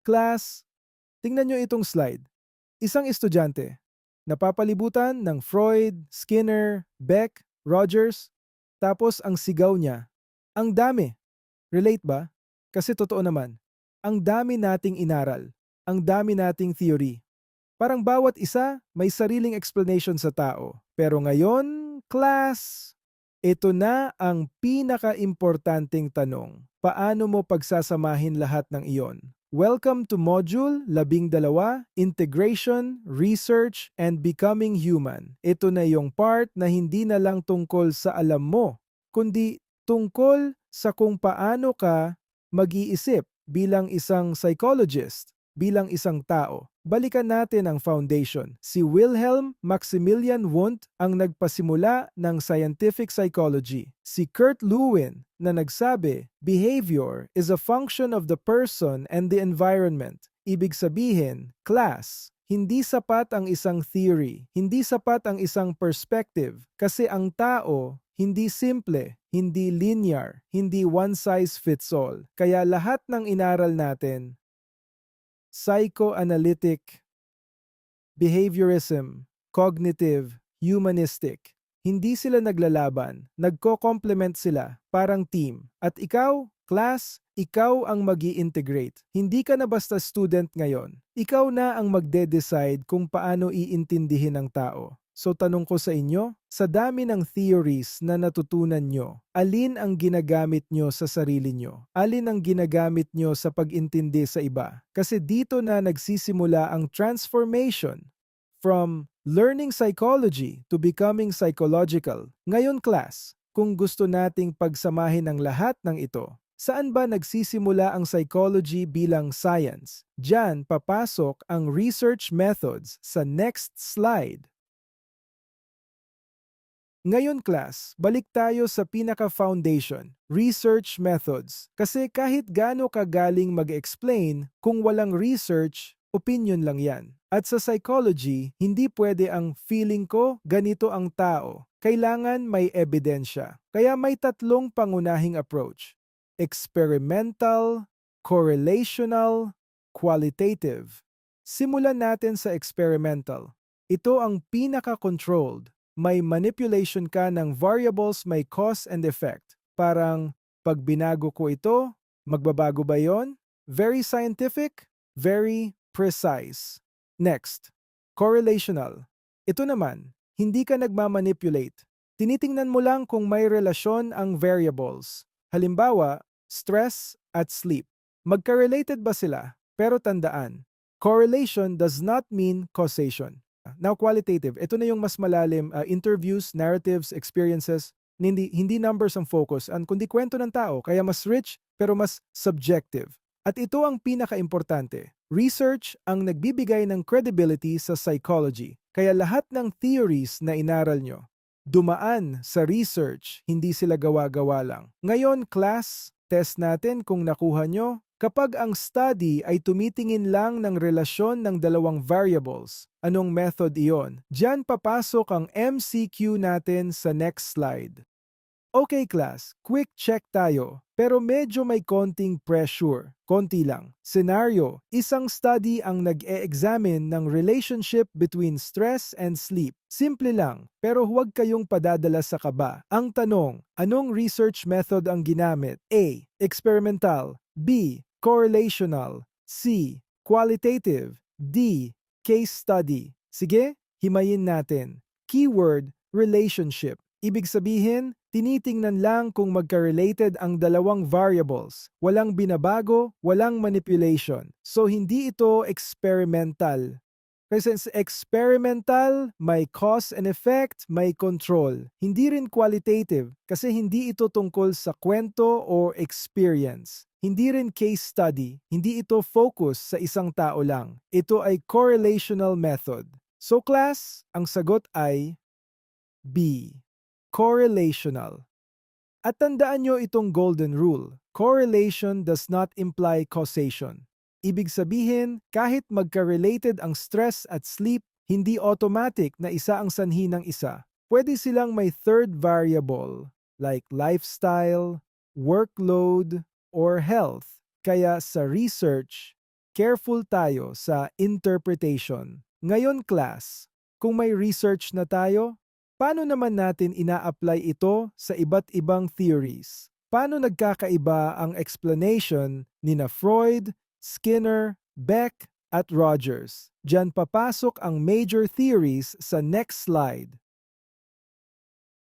Class, tingnan nyo itong slide. Isang estudyante, napapalibutan ng Freud, Skinner, Beck, Rogers, tapos ang sigaw niya. Ang dami. Relate ba? Kasi totoo naman, ang dami nating inaral, ang dami nating theory. Parang bawat isa may sariling explanation sa tao. Pero ngayon, class, ito na ang pinaka-importanting tanong. Paano mo pagsasamahin lahat ng iyon? Welcome to Module 12, Integration, Research, and Becoming Human. Ito na yung part na hindi na lang tungkol sa alam mo, kundi tungkol sa kung paano ka mag-iisip bilang isang psychologist, bilang isang tao. Balikan natin ang foundation. Si Wilhelm Maximilian Wundt ang nagpasimula ng scientific psychology. Si Kurt Lewin na nagsabi, behavior is a function of the person and the environment. Ibig sabihin, class, hindi sapat ang isang theory, hindi sapat ang isang perspective, kasi ang tao hindi simple, hindi linear, hindi one size fits all. Kaya lahat ng inaral natin, psychoanalytic, behaviorism, cognitive, humanistic, hindi sila naglalaban, nagko-complement sila, parang team. At ikaw, class, ikaw ang mag-i-integrate. Hindi ka na basta student ngayon. Ikaw na ang magde-decide kung paano iintindihin ng tao. So tanong ko sa inyo, sa dami ng theories na natutunan nyo, alin ang ginagamit nyo sa sarili nyo? Alin ang ginagamit nyo sa pag-intindi sa iba? Kasi dito na nagsisimula ang transformation from learning psychology to becoming psychological. Ngayon class, kung gusto nating pagsamahin ang lahat ng ito, saan ba nagsisimula ang psychology bilang science? Diyan papasok ang research methods sa next slide. Ngayon class, balik tayo sa pinaka-foundation, research methods. Kasi kahit gaano kagaling mag-explain, kung walang research, opinion lang yan. At sa psychology, hindi pwede ang feeling ko, ganito ang tao. Kailangan may ebidensya. Kaya may tatlong pangunahing approach. Experimental, correlational, qualitative. Simulan natin sa experimental. Ito ang pinaka-controlled. May manipulation ka ng variables may cause and effect. Parang, pag binago ko ito, magbabago ba yon? Very scientific, very precise. Next, correlational. Ito naman, hindi ka nagmamanipulate. Tinitingnan mo lang kung may relasyon ang variables. Halimbawa, stress at sleep. Magka-related ba sila? Pero tandaan, correlation does not mean causation. Now, qualitative. Ito na yung mas malalim, interviews, narratives, experiences. Hindi numbers ang focus, kundi kwento ng tao. Kaya mas rich, pero mas subjective. At ito ang pinaka-importante. Research ang nagbibigay ng credibility sa psychology. Kaya lahat ng theories na inaral nyo, dumaan sa research, hindi sila gawa-gawa lang. Ngayon, class, test natin kung nakuha nyo. Kapag ang study ay tumitingin lang ng relasyon ng dalawang variables, anong method iyon? Diyan papasok ang MCQ natin sa next slide. Okay class, quick check tayo, pero medyo may konting pressure, konti lang. Scenario, isang study ang nag-e-examine ng relationship between stress and sleep. Simple lang, pero huwag kayong padadala sa kaba. Ang tanong, anong research method ang ginamit? A. Experimental. B. Correlational. C. Qualitative. D. Case study. Sige, himayin natin. Keyword, relationship. Ibig sabihin, tinitingnan lang kung magka-related ang dalawang variables. Walang binabago, walang manipulation. So hindi ito experimental. Kasi sa experimental, may cause and effect, may control. Hindi rin qualitative kasi hindi ito tungkol sa kwento o experience. Hindi rin case study, hindi ito focus sa isang tao lang. Ito ay correlational method. So class, ang sagot ay B. Correlational. At tandaan nyo itong golden rule. Correlation does not imply causation. Ibig sabihin, kahit magka-related ang stress at sleep, hindi automatic na isa ang sanhi ng isa. Pwede silang may third variable, like lifestyle, workload, or health. Kaya sa research, careful tayo sa interpretation. Ngayon class, kung may research na tayo, paano naman natin ina-apply ito sa iba't ibang theories? Paano nagkakaiba ang explanation nina Freud, Skinner, Beck, at Rogers? Diyan papasok ang major theories sa next slide.